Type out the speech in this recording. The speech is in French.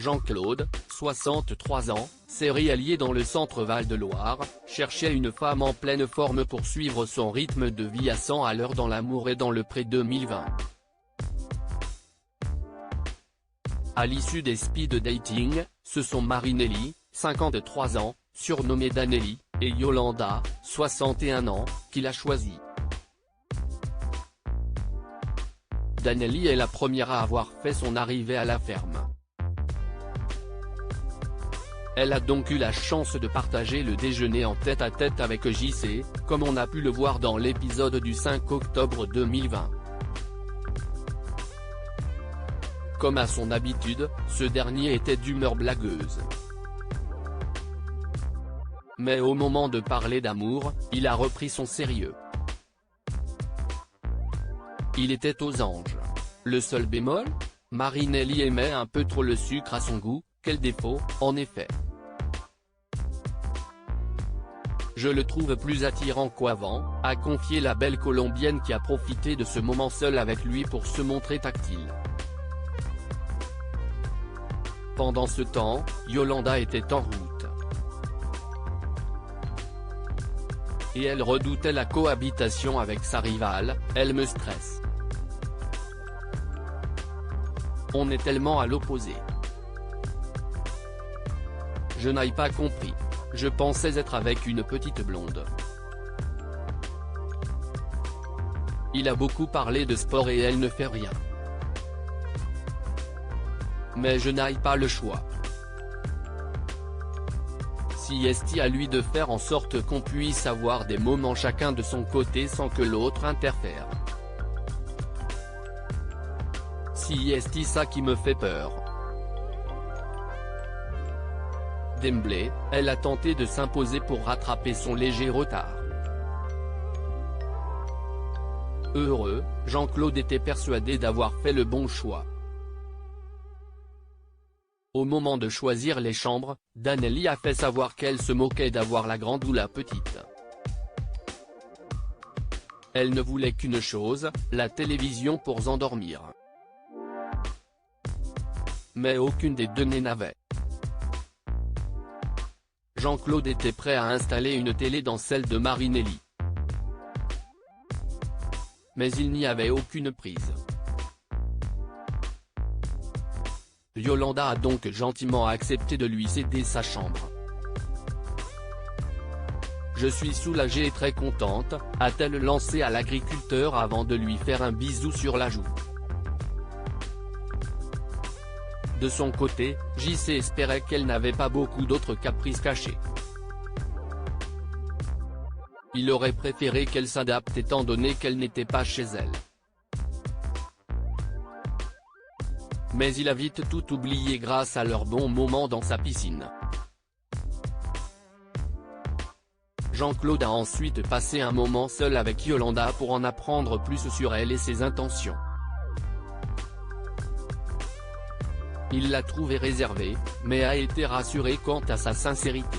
Jean-Claude, 63 ans, céréalier dans le centre Val-de-Loire, cherchait une femme en pleine forme pour suivre son rythme de vie à 100 à l'heure dans l'amour et dans le pré 2020. À l'issue des speed dating, ce sont Marinelli, 53 ans, surnommée Danelli, et Yolanda, 61 ans, qu'il a choisi. Danelli est la première à avoir fait son arrivée à la ferme. Elle a donc eu la chance de partager le déjeuner en tête-à-tête avec JC, comme on a pu le voir dans l'épisode du 5 octobre 2020. Comme à son habitude, ce dernier était d'humeur blagueuse. Mais au moment de parler d'amour, il a repris son sérieux. Il était aux anges. Le seul bémol ? Marinelli aimait un peu trop le sucre à son goût. Quel défaut, en effet. Je le trouve plus attirant qu'avant, a confié la belle Colombienne qui a profité de ce moment seul avec lui pour se montrer tactile. Pendant ce temps, Yolanda était en route. Et elle redoutait la cohabitation avec sa rivale. Elle me stresse. On est tellement à l'opposé. Je n'ai pas compris. Je pensais être avec une petite blonde. Il a beaucoup parlé de sport et elle ne fait rien. Mais je n'ai pas le choix. Si est à lui de faire en sorte qu'on puisse avoir des moments chacun de son côté sans que l'autre interfère. Si est ça qui me fait peur. D'emblée, elle a tenté de s'imposer pour rattraper son léger retard. Heureux, Jean-Claude était persuadé d'avoir fait le bon choix. Au moment de choisir les chambres, Danelli a fait savoir qu'elle se moquait d'avoir la grande ou la petite. Elle ne voulait qu'une chose, la télévision pour s'endormir. Mais aucune des deux n'avait. Jean-Claude était prêt à installer une télé dans celle de Marinelli. Mais il n'y avait aucune prise. Yolanda a donc gentiment accepté de lui céder sa chambre. Je suis soulagée et très contente, a-t-elle lancé à l'agriculteur avant de lui faire un bisou sur la joue. De son côté, JC espérait qu'elle n'avait pas beaucoup d'autres caprices cachés. Il aurait préféré qu'elle s'adapte étant donné qu'elle n'était pas chez elle. Mais il a vite tout oublié grâce à leur bon moment dans sa piscine. Jean-Claude a ensuite passé un moment seul avec Yolanda pour en apprendre plus sur elle et ses intentions. Il l'a trouvée réservée, mais a été rassuré quant à sa sincérité.